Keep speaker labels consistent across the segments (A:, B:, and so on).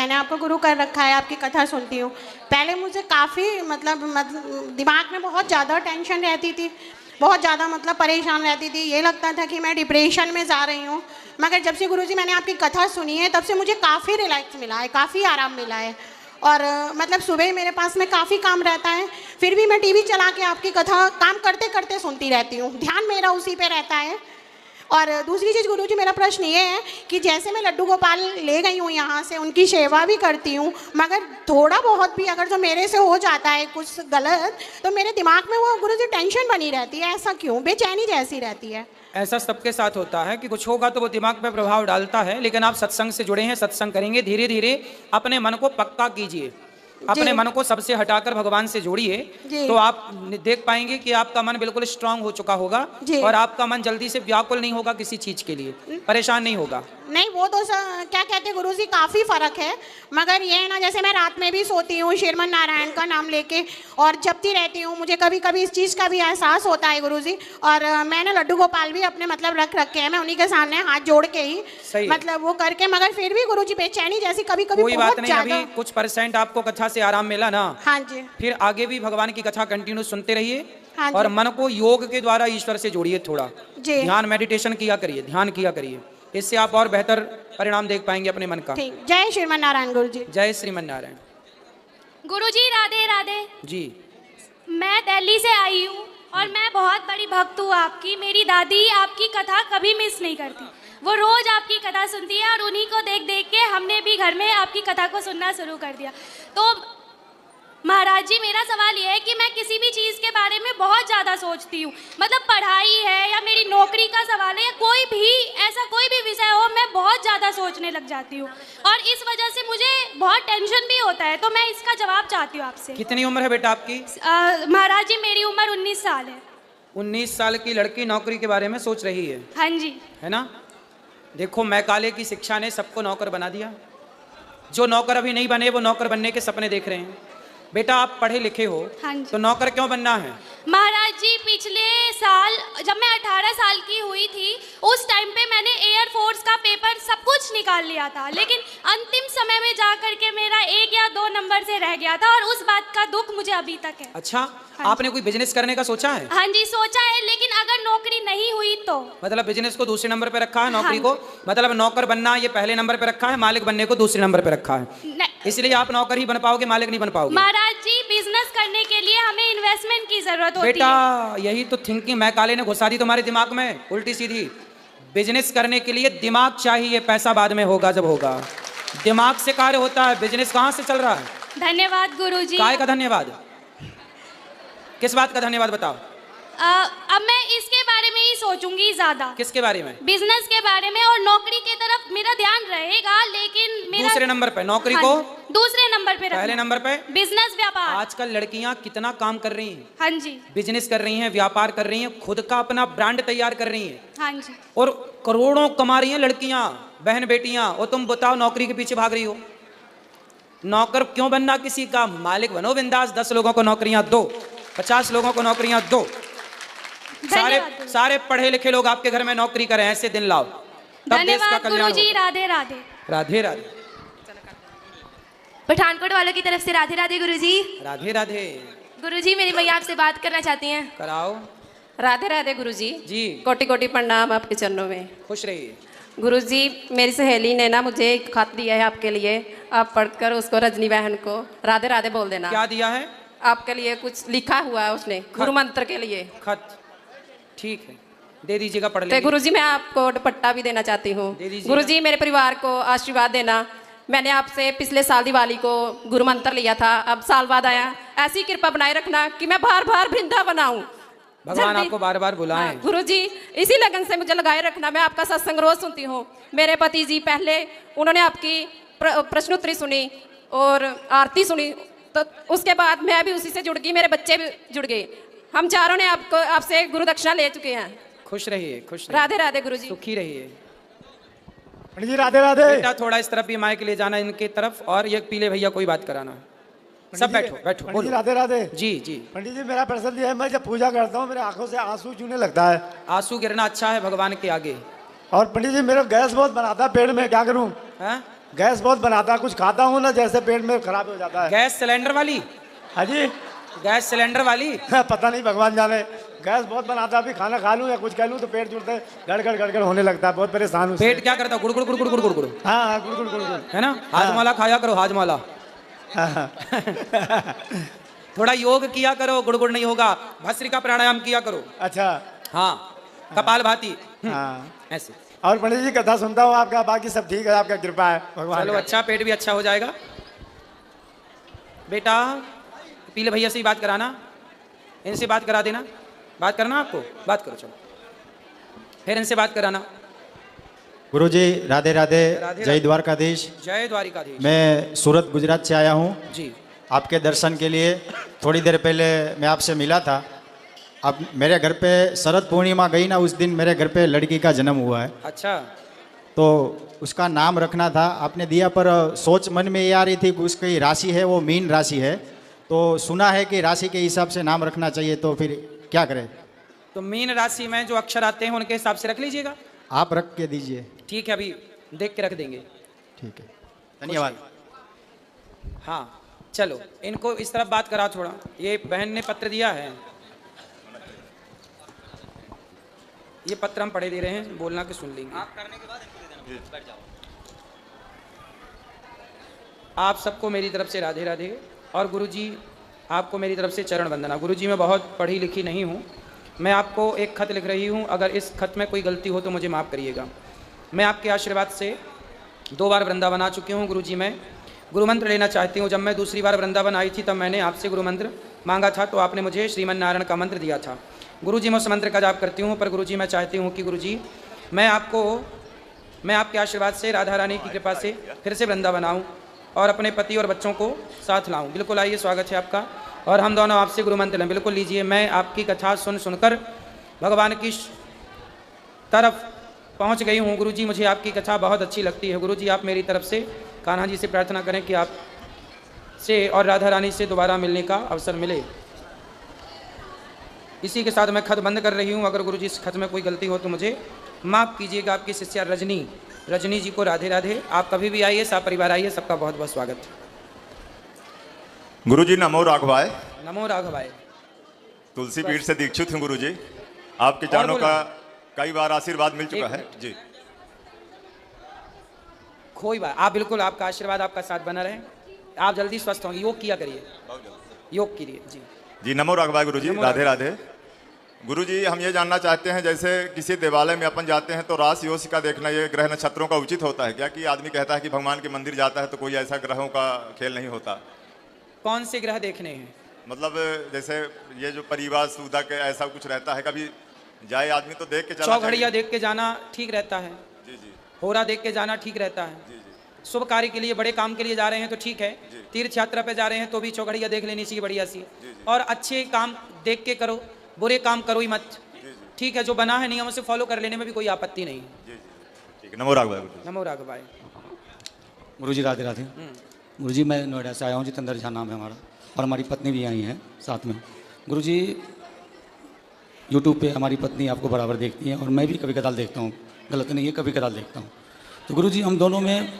A: मैंने आपको गुरु कर रखा है, आपकी कथा सुनती हूँ। पहले मुझे काफ़ी मतलब दिमाग में बहुत ज़्यादा टेंशन रहती थी, बहुत ज़्यादा मतलब परेशान रहती थी, ये लगता था कि मैं डिप्रेशन में जा रही हूँ। मगर जब से गुरुजी मैंने आपकी कथा सुनी है तब से मुझे काफ़ी रिलैक्स मिला है, काफ़ी आराम मिला है। और मतलब सुबह मेरे पास में काफ़ी काम रहता है, फिर भी मैं टीवी चला के आपकी कथा काम करते करते सुनती रहती हूँ, ध्यान मेरा उसी पे रहता है। और दूसरी चीज़ गुरुजी, मेरा प्रश्न ये है कि जैसे मैं लड्डू गोपाल ले गई हूँ यहाँ से, उनकी सेवा भी करती हूँ, मगर थोड़ा बहुत भी अगर जो मेरे से हो जाता है कुछ गलत, तो मेरे दिमाग में वो गुरुजी टेंशन बनी रहती है। ऐसा क्यों? बेचैनी जैसी रहती है।
B: ऐसा सबके साथ होता है कि कुछ होगा तो वो दिमाग पे प्रभाव डालता है, लेकिन आप सत्संग से जुड़े हैं, सत्संग करेंगे, धीरे धीरे अपने मन को पक्का कीजिए, अपने मन को सबसे हटाकर भगवान से जोड़िए, तो आप देख पाएंगे कि आपका मन बिल्कुल स्ट्रांग हो चुका होगा और आपका मन जल्दी से व्याकुल नहीं होगा, किसी चीज के लिए परेशान नहीं होगा।
A: नहीं, वो तो क्या कहते हैं गुरुजी, काफ़ी फ़र्क है। मगर ये है ना, जैसे मैं रात में भी सोती हूँ श्रीमन नारायण का नाम लेके और जपती रहती हूँ, मुझे कभी कभी इस चीज़ का भी एहसास होता है गुरुजी। और मैंने लड्डू गोपाल भी अपने मतलब रख रखे हैं, मैं उन्हीं के सामने हाथ जोड़ के ही मतलब वो करके, मगर फिर भी गुरुजी बेचैनी जैसी कभी कभी।
B: कोई बात नहीं, अभी कुछ परसेंट आपको कथा से आराम मिला ना।
A: हाँ जी।
B: फिर आगे भी भगवान की कथा कंटिन्यू सुनते रहिए। हाँ, और मन को योग के द्वारा ईश्वर से जोड़िए, थोड़ा ध्यान मेडिटेशन किया करिए, ध्यान किया करिए, इससे आप और बेहतर परिणाम देख पाएंगे अपने मन का।
A: जय श्रीमन नारायण गुरुजी।
B: जय श्रीमन नारायण।
C: गुरुजी राधे राधे
B: जी।
C: मैं दिल्ली से आई हूँ और मैं बहुत बड़ी भक्त हूँ आपकी। मेरी दादी आपकी कथा कभी मिस नहीं करती, वो रोज आपकी कथा सुनती है और उन्हीं को देख देख के हमने भी घर में आपकी कथा को सुनना शुरू कर दिया। तो महाराज जी, मेरा सवाल यह है कि मैं किसी भी चीज़ के बारे में बहुत ज़्यादा सोचती हूँ, मतलब पढ़ाई है या मेरी नौकरी का सवाल है या कोई भी ऐसा कोई भी विषय हो, मैं बहुत ज़्यादा सोचने लग जाती हूँ और इस वजह से मुझे बहुत टेंशन भी होता है। तो मैं इसका जवाब चाहती हूँ आपसे।
B: कितनी उम्र है बेटा आपकी?
C: महाराज जी, मेरी उम्र 19 साल है।
B: 19 साल की लड़की नौकरी के बारे में सोच रही है?
C: हाँ जी।
B: है ना? देखो, मैकाले की शिक्षा ने सबको नौकर बना दिया, जो नौकर अभी नहीं बने वो नौकर बनने के सपने देख रहे हैं। बेटा, आप पढ़े लिखे हो,
C: हाँ,
B: तो नौकर क्यों बनना है?
C: महाराज जी, पिछले साल जब मैं 18 साल की हुई थी, उस टाइम पे मैंने एयरफोर्स का पेपर सब कुछ निकाल लिया था, लेकिन अंतिम समय में जा करके मेरा 1 या 2 नंबर से रह गया था और उस बात का दुख मुझे अभी तक है।
B: अच्छा, हाँ, आपने कोई बिजनेस करने का सोचा है?
C: हाँ जी, सोचा है, लेकिन अगर नौकरी नहीं हुई तो?
B: मतलब बिजनेस को दूसरे नंबर पे रखा है, नौकरी को मतलब नौकर बनना ये पहले नंबर पे रखा है, मालिक बनने को दूसरे नंबर पे रखा है, इसलिए आप नौकर ही बन पाओगे, मालिक नहीं बन पाओगे।
C: महाराज जी, बिजनेस करने के लिए हमें इन्वेस्टमेंट की जरूरत होती है।
B: बेटा, यही तो थिंकिंग मैकाले ने घुसा दी तुम्हारे दिमाग में, उल्टी सीधी। बिजनेस करने के लिए दिमाग चाहिए, पैसा बाद में होगा जब होगा। दिमाग से कार्य होता है, बिजनेस कहाँ से चल रहा है?
C: धन्यवाद गुरुजी।
B: काय का धन्यवाद? किस बात का धन्यवाद बताओ?
C: अब मैं इसके बारे में ही सोचूंगी ज्यादा।
B: किसके बारे में?
C: बिजनेस के बारे में, और नौकरी की तरफ मेरा ध्यान रहेगा, लेकिन मेरा
B: दूसरे नंबर पे नौकरी को
C: दूसरे नंबर पे,
B: पहले नंबर पे
C: बिजनेस व्यापार।
B: आजकल लड़कियां कितना काम कर रही हैं।
C: हाँ जी।
B: बिजनेस कर रही हैं, व्यापार कर रही हैं, खुद का अपना ब्रांड तैयार कर रही हैं।
C: हाँ जी।
B: और करोड़ों कमा रही हैं लड़कियां, बहन बेटियां, और तुम बताओ नौकरी के पीछे भाग रही हो। नौकर क्यों बनना किसी का? मालिक बनो बिंदास, 10 लोगों को नौकरियां दो, 50 लोगों को नौकरियां दो, सारे पढ़े लिखे लोग आपके घर में नौकरी करें, ऐसे दिन लाओ, तब देश का कल्याण होगा।
C: गुरुजी राधे राधे।
B: राधे राधे।
D: पठानकोट वालों की तरफ से राधे राधे गुरुजी।
B: राधे राधे।
D: गुरुजी, मेरी मैया आपसे बात करना चाहती हैं।
B: कराओ।
D: राधे राधे गुरुजी।
B: जी।
D: कोटि कोटि प्रणाम आपके चरणों में।
B: खुश रहिए।
D: गुरुजी, मेरी सहेली ने ना मुझे एक खत दिया है आपके लिए, आप पढ़कर उसको रजनी बहन को राधे राधे बोल देना।
B: क्या दिया है?
D: आपके लिए कुछ लिखा हुआ है उसने, गुरु मंत्र के लिए
B: खत। ठीक है, दे दीजिएगा, पढ़ लेंगे।
D: तो गुरुजी, मैं आपको दुपट्टा भी देना चाहती हूँ। गुरुजी, मेरे परिवार को आशीर्वाद देना। मैंने आपसे पिछले साल दिवाली को गुरु मंत्र लिया था, अब साल बाद आया, ऐसी कृपा बनाए रखना कि मैं बार बार वृंदावन आऊं।
B: भगवान आपको बार बार बुलाएं।
D: गुरुजी, इसी लगन से मुझे लगाए रखना। मैं आपका सत्संग रोज सुनती हूँ। मेरे पति जी पहले उन्होंने आपकी प्रश्नोत्तरी सुनी और आरती सुनी, तो उसके बाद मैं भी उसी से जुड़ गई, मेरे बच्चे भी जुड़ गए, हम चारों ने आपसे गुरु दक्षिणा ले चुके हैं।
B: खुश रहिए, खुश रहिए।
D: राधे राधे गुरुजी।
B: सुखी रहिए।
E: पंडित जी राधे राधे।
B: बेटा, थोड़ा इस तरफ भी माइक ले जाना इनके तरफ, और ये पीले भैया कोई बात कराना। सब बैठो बैठो,
E: पंडित जी राधे राधे।
B: जी जी।
E: पंडित जी, मेरा प्रश्न ये है, मैं जब पूजा करता हूँ मेरे आंखों से आंसू चूने लगता है।
B: आंसू गिरना अच्छा है भगवान के आगे।
E: और पंडित जी, मेरा गैस बहुत बनाता है पेट में, क्या करूँ? गैस बहुत बनाता है, कुछ खाता हूँ ना जैसे पेट में खराब हो जाता है।
B: गैस सिलेंडर वाली?
E: हाँ जी।
B: गैस सिलेंडर वाली?
E: पता नहीं, भगवान जाने। गैस बहुत बनाता है, अभी खाना खा लूँ या कुछ खा लूँ तो पेट जुड़ते गड़गड़ गड़गड़ होने लगता है, बहुत परेशान हूँ।
B: पेट क्या करता है? गुड़ गुड़ गुड़ गुड़ गुड़ गुड़ गुड़।
E: हाँ हाँ, गुड़ गुड़ गुड़ गुड़,
B: है ना? हाजमाला खाया करो, हाजमाला।
E: हाँ।
B: थोड़ा योग किया करो, गुड़ गुड़ नहीं होगा। भस्त्रिका प्राणायाम किया करो।
E: अच्छा।
B: हाँ, कपाल भाती।
E: हाँ
B: ऐसे।
E: और पंडित जी कथा सुनता हूँ आपका, बाकी सब ठीक है, आपका कृपा है भगवान।
B: चलो अच्छा, पेट भी अच्छा हो जाएगा। बेटा पीले भैया से ही बात कराना, इनसे बात करा देना। बात करना आपको? बात करो, चलो फिर इनसे बात कराना।
F: गुरुजी राधे राधे, जय द्वारकाधीश।
B: जय द्वारिकाधीश।
F: मैं सूरत गुजरात से आया हूँ
B: जी।
F: आपके दर्शन के लिए। थोड़ी देर पहले मैं आपसे मिला था। अब मेरे घर पे शरद पूर्णिमा गई ना, उस दिन मेरे घर पे लड़की का जन्म हुआ है।
B: अच्छा।
F: तो उसका नाम रखना था, आपने दिया, पर सोच मन में ये आ रही थी कि उसकी राशि है वो मीन राशि है, तो सुना है कि राशि के हिसाब से नाम रखना चाहिए, तो फिर क्या करें?
B: तो मीन राशि में जो अक्षर आते हैं उनके हिसाब से रख लीजिएगा।
F: आप रख के दीजिए।
B: ठीक है, अभी देख के रख देंगे।
F: ठीक है, धन्यवाद।
B: हाँ चलो, इनको इस तरफ बात करा थोड़ा। ये बहन ने पत्र दिया है, ये पत्र हम पढ़े दे रहे हैं, बोलना कि सुन लेंगे। आप करने के बाद आप सबको मेरी तरफ से राधे राधे। और गुरुजी आपको मेरी तरफ से चरण वंदना। गुरुजी मैं बहुत पढ़ी लिखी नहीं हूँ, मैं आपको एक खत लिख रही हूँ, अगर इस खत में कोई गलती हो तो मुझे माफ़ करिएगा। मैं आपके आशीर्वाद से 2 बार वृंदावन आ चुकी हूँ। गुरुजी मैं गुरु मंत्र लेना चाहती हूँ। जब मैं दूसरी बार वृंदावन आई थी तब मैंने आपसे गुरु मंत्र मांगा था, तो आपने मुझे श्रीमन नारायण का मंत्र दिया था। गुरुजी मैं उस मंत्र का जाप करती हूँ, पर गुरुजी मैं चाहती हूँ कि गुरुजी मैं आपके आशीर्वाद से, राधा रानी की कृपा से फिर से वृंदावन आऊँ और अपने पति और बच्चों को साथ लाऊं। बिल्कुल आइए, स्वागत है आपका। और हम दोनों आपसे गुरु मंत्र लें। बिल्कुल लीजिए। मैं आपकी कथा सुनकर भगवान की तरफ पहुंच गई हूं। गुरुजी मुझे आपकी कथा बहुत अच्छी लगती है। गुरुजी आप मेरी तरफ से कान्हा जी से प्रार्थना करें कि आप से और राधा रानी से दोबारा मिलने का अवसर मिले। इसी के साथ मैं खत बंद कर रही हूं। अगर गुरुजी इस खत में कोई गलती हो तो मुझे माफ़ कीजिएगा। आपकी शिष्या रजनी जी को राधे राधे। आप कभी भी आइए, सब परिवार आइए, सबका बहुत बहुत स्वागत।
G: गुरुजी नमो राघवाय।
B: नमो राघवाय।
G: तुलसी पीठ से दीक्षित हूँ गुरुजी, आपके चरणों का कई बार आशीर्वाद मिल चुका है जी।
B: कोई बात, आप बिल्कुल, आपका आशीर्वाद आपका साथ बना रहे। आप जल्दी स्वस्थ होंगे। योग किया करिए, योग कीजिए जी।
G: जी नमो राघवाय गुरुजी, राधे राधे। गुरुजी हम ये जानना चाहते हैं, जैसे किसी देवालय में अपन जाते हैं तो राशि योश का देखना, ये ग्रह नक्षत्रों का उचित होता है क्या? कि आदमी कहता है कि भगवान के मंदिर जाता है तो कोई ऐसा ग्रहों का खेल नहीं होता।
B: कौन से ग्रह देखने हैं?
G: मतलब जैसे ये जो परिवार सुधा के ऐसा कुछ रहता है, कभी जाए आदमी तो देख के चला।
B: चौघड़िया देख के जाना ठीक रहता है।
G: जी जी।
B: होरा देख के जाना ठीक रहता है।
G: जी जी।
B: शुभ कार्य के लिए, बड़े काम के लिए जा रहे हैं तो ठीक है। तीर्थ यात्रा पे जा रहे हैं तो भी चौघड़िया देख लेनी चाहिए, बढ़िया सी। और अच्छे काम देख के करो, बुरे काम करो ही मत। ठीक है, जो बना है नियमों से फॉलो कर लेने में भी कोई आपत्ति नहीं।
G: जी जी ठीक है। नमो राघवाय।
B: नमो राघवाय।
F: गुरुजी राधे राधे। गुरुजी मैं नोएडा से आया हूँ, जितेंद्र झा नाम है हमारा, और हमारी पत्नी भी आई है साथ में। गुरुजी यूट्यूब पे हमारी पत्नी आपको बराबर देखती है और मैं भी कभी कदाल देखता हूँ, गलत नहीं है, कभी कदाल देखता हूँ। तो गुरुजी हम दोनों में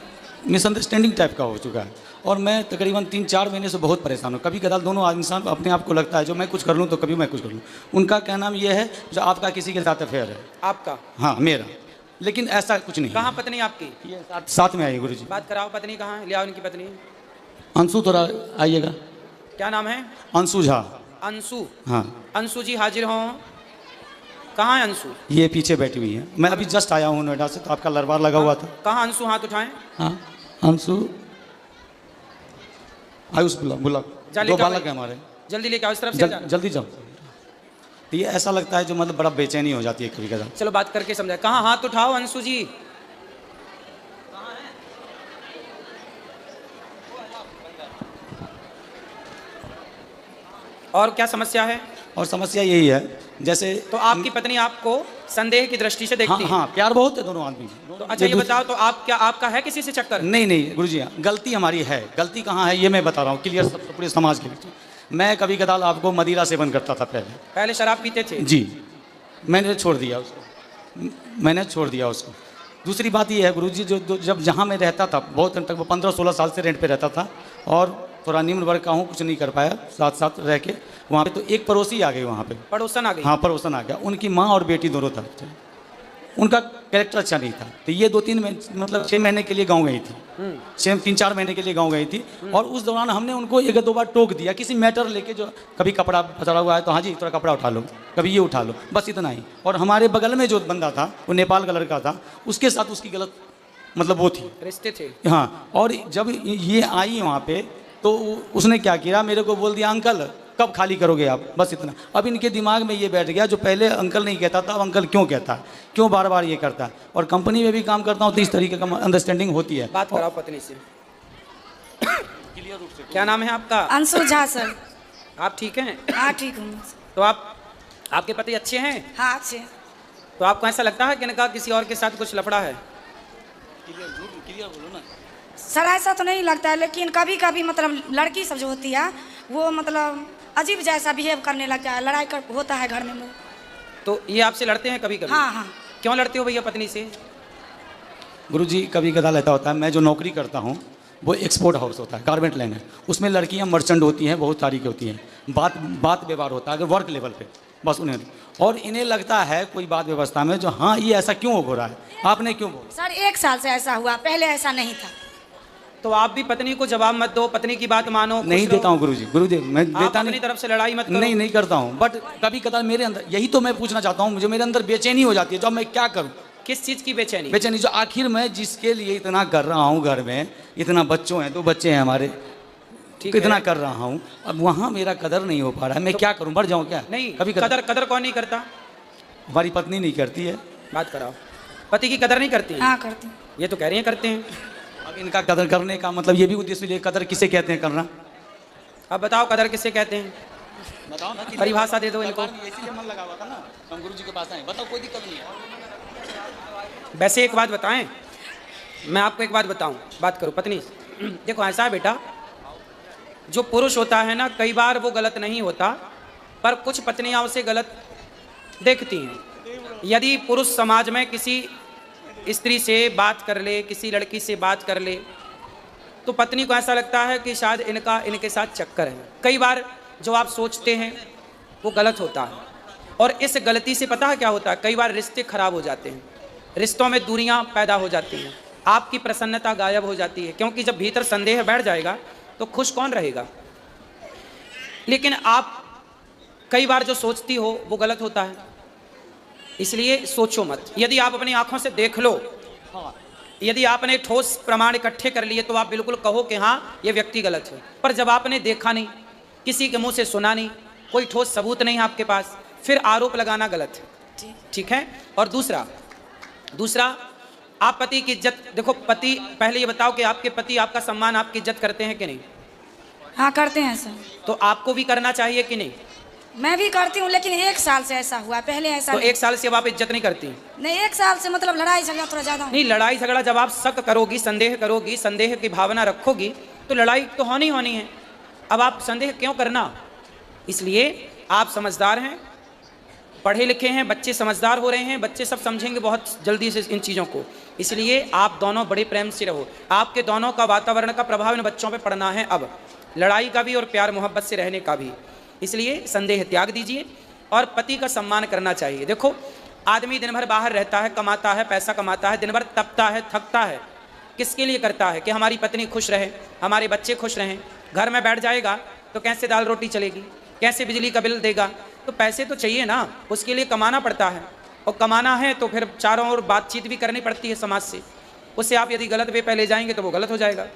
F: मिसअंडरस्टैंडिंग टाइप का हो चुका है और मैं तकरीबन 3-4 महीने से बहुत परेशान हूँ। कभी कदाल दोनों इंसान अपने आप को लगता है जो मैं कुछ कर लूँ तो कभी मैं कुछ कर लूँ। उनका कहना ये है जो आपका किसी के साथ अफेयर है।
B: आपका? हाँ
F: मेरा, लेकिन ऐसा कुछ नहीं।
B: कहाँ पत्नी आपकी?
F: ये साथ में आई गुरुजी।
B: बात कराओ, पत्नी कहाँ है? ले आओ इनकी पत्नी।
F: अंशु थोड़ा आइएगा।
B: क्या नाम है?
F: अंशु झा।
B: अंशु?
F: हाँ।
B: अंशु जी हाजिर हों। कहाँ है अंशु?
F: ये पीछे बैठी हुई है। मैं अभी जस्ट आया हूँ नोएडा से, तो आपका लरबार लगा हुआ था।
B: कहाँ अंशु? हाथ उठाएं।
F: हाँ अंशु, आयुष बुला 2 बालक है हमारे।
B: जल्दी लेके आओ, इस तरफ से
F: जल्दी जाओ। तो ये ऐसा लगता है जो मतलब बड़ा बेचैनी हो जाती है कभी कभी।
B: चलो बात करके समझाए। कहाँ? हाथ उठाओ अंशु जी। और क्या समस्या है?
F: और समस्या यही है, जैसे
B: तो आपकी पत्नी आपको संदेह की दृष्टि से देखती है?
F: हाँ, प्यार बहुत है दोनों आदमी।
B: तो अच्छा ये बताओ, तो आपका है किसी से चक्कर?
F: नहीं गुरुजी, गलती हमारी है। गलती कहाँ है ये मैं बता रहा हूँ, क्लियर पूरे समाज के बीच। मैं कभी कदाल आपको मदिरा सेवन करता था पहले
B: शराब पीते थे?
F: जी, मैंने छोड़ दिया उसको। दूसरी बात ये है गुरुजी, जो जब जहाँ मैं रहता था बहुत दिन तक, वो 15-16 साल से रेंट पे रहता था और थोड़ा निम्न वर्ग का हूँ, कुछ नहीं कर पाया साथ साथ रह के वहाँ पे। तो एक पड़ोसी आ गई वहाँ पे,
B: पड़ोसन आ गई।
F: हाँ पड़ोसन आ गया, उनकी माँ और बेटी दोनों तरफ थे। उनका कैरेक्टर अच्छा नहीं था, तो ये 2-3 मतलब 6 महीने के लिए गाँव गई थी, 3-4 महीने के लिए गाँव गई थी। और उस दौरान हमने उनको 1-2 बार टोक दिया किसी मैटर लेके, जो कभी कपड़ा पसरा हुआ है तो हाँ जी थोड़ा कपड़ा उठा लो, कभी ये उठा लो, बस इतना ही। और हमारे बगल में जो बंदा था वो नेपाल का लड़का था, उसके साथ उसकी गलत मतलब वो थी,
B: रिश्ते थे।
F: हाँ। और जब ये आई वहाँ पे तो उसने क्या किया, मेरे को बोल दिया अंकल कब खाली करोगे आप, बस इतना। अब इनके दिमाग में ये बैठ गया, जो पहले अंकल नहीं कहता था अब अंकल क्यों कहता है, क्यों बार बार ये करता है। और कंपनी में भी काम करता हूँ तो इस तरीके का अंडरस्टैंडिंग होती है।
B: बात कराओ पत्नी से। क्या नाम है आपका?
H: अंशु झा सर।
B: आप ठीक हैं?
H: हाँ ठीक हूँ।
B: तो आपके पति अच्छे हैं?
H: हाँ अच्छे।
B: तो आपको ऐसा लगता है कि इनका किसी और के साथ कुछ लफड़ा है?
H: सर ऐसा तो नहीं लगता है, लेकिन कभी कभी मतलब लड़की सब जो होती है वो मतलब अजीब जैसा बिहेव करने लगता है, लड़ाई होता है घर में।
B: तो ये आपसे लड़ते हैं कभी कभी?
H: हाँ हाँ।
B: क्यों लड़ते हो भैया पत्नी से?
F: गुरुजी कभी कदाल ऐसा होता है, मैं जो नौकरी करता हूँ वो एक्सपोर्ट हाउस होता है, गारमेंट लाइन है, उसमें लड़कियाँ मर्चेंट होती हैं, बहुत सारी की होती हैं। बात व्यवहार होता है अगर वर्क लेवल पे, बस उन्हें, और इन्हें लगता है कोई बात व्यवस्था में जो हाँ ये ऐसा क्यों हो रहा है, आपने क्यों बोला?
H: सर 1 साल से ऐसा हुआ, पहले ऐसा नहीं था।
B: तो आप भी पत्नी को जवाब मत दो, पत्नी की बात मानो।
F: नहीं देता हूँ गुरुजी, मैं देता
B: नहीं, तरफ से लड़ाई मत करो।
F: नहीं करता हूँ, बट कभी कदार मेरे अंदर, यही तो मैं पूछना चाहता हूँ, मुझे मेरे अंदर बेचैनी हो जाती है, जब मैं क्या करूँ।
B: किस चीज़ की बेचैनी?
F: बेचैनी जो आखिर मैं जिसके लिए इतना कर रहा हूँ, घर में इतना बच्चों हैं, 2 बच्चे हैं हमारे, कितना कर रहा हूँ, अब वहाँ मेरा कदर नहीं हो पा रहा है, मैं क्या करूँ, बढ़ जाऊँ क्या?
B: नहीं,
F: कभी
B: कदर कौन नहीं करता?
F: हमारी पत्नी नहीं करती है।
B: बात कराओ, पति की कदर नहीं करती?
H: हाँ करती।
B: ये तो कह रही हैं करते हैं।
F: अब इनका कदर करने का मतलब ये भी उद्देश्य लिए, कदर किसे कहते हैं करना?
B: अब बताओ कदर किसे कहते हैं,
F: बताओ ना,
B: परिभाषा दे दो इनको।
F: इसीलिए मन लगा हुआ था ना, हम गुरुजी के पास आए, बताओ कोई दिक्कत नहीं है।
B: वैसे एक बात बताएं, मैं आपको एक बात बताऊं, बात करो पत्नी। देखो ऐसा है बेटा, जो पुरुष होता है ना, कई बार वो गलत नहीं होता, पर कुछ पत्नियां उसे गलत देखती हैं। यदि पुरुष समाज में किसी स्त्री से बात कर ले, किसी लड़की से बात कर ले, तो पत्नी को ऐसा लगता है कि शायद इनके साथ चक्कर है। कई बार जो आप सोचते हैं वो गलत होता है, और इस गलती से पता है क्या होता है, कई बार रिश्ते खराब हो जाते हैं, रिश्तों में दूरियां पैदा हो जाती हैं, आपकी प्रसन्नता गायब हो जाती है, क्योंकि जब भीतर संदेह बैठ जाएगा तो खुश कौन रहेगा। लेकिन आप कई बार जो सोचती हो वो गलत होता है, इसलिए सोचो मत। यदि आप अपनी आंखों से देख लो, यदि आपने ठोस प्रमाण इकट्ठे कर लिए तो आप बिल्कुल कहो कि हाँ ये व्यक्ति गलत है। पर जब आपने देखा नहीं, किसी के मुंह से सुना नहीं, कोई ठोस सबूत नहीं आपके पास, फिर आरोप लगाना गलत है, ठीक है। और दूसरा आप पति की इज्जत, देखो पति, पहले ये बताओ कि आपके पति आपका सम्मान, आपकी इज्जत करते हैं कि नहीं?
H: हाँ करते हैं सर।
B: तो आपको भी करना चाहिए कि नहीं?
H: मैं भी करती हूँ, लेकिन 1 साल से ऐसा हुआ, पहले ऐसा
B: तो
H: नहीं।
B: 1 साल से अब आप इज्जत नहीं करती?
H: नहीं, 1 साल से मतलब लड़ाई झगड़ा थोड़ा ज्यादा।
B: नहीं, लड़ाई झगड़ा जब आप शक करोगी, संदेह करोगी, संदेह की भावना रखोगी, तो लड़ाई तो होनी है। अब आप संदेह क्यों करना? इसलिए आप समझदार हैं, पढ़े लिखे हैं, बच्चे समझदार हो रहे हैं, बच्चे सब समझेंगे बहुत जल्दी से इन चीज़ों को। इसलिए आप दोनों बड़े प्रेम से रहो, आपके दोनों का वातावरण का प्रभाव इन बच्चों पे पड़ना है, अब लड़ाई का भी और प्यार मोहब्बत से रहने का भी। इसलिए संदेह त्याग दीजिए और पति का सम्मान करना चाहिए। देखो आदमी दिन भर बाहर रहता है, कमाता है, पैसा कमाता है, दिन भर तपता है, थकता है, किसके लिए करता है? कि हमारी पत्नी खुश रहे, हमारे बच्चे खुश रहें। घर में बैठ जाएगा तो कैसे दाल रोटी चलेगी, कैसे बिजली का बिल देगा? तो पैसे तो चाहिए ना, उसके लिए कमाना पड़ता है, और कमाना है तो फिर चारों ओर बातचीत भी करनी पड़ती है समाज से। उससे आप यदि गलत वे पे ले जाएंगे तो वो गलत हो जाएगा।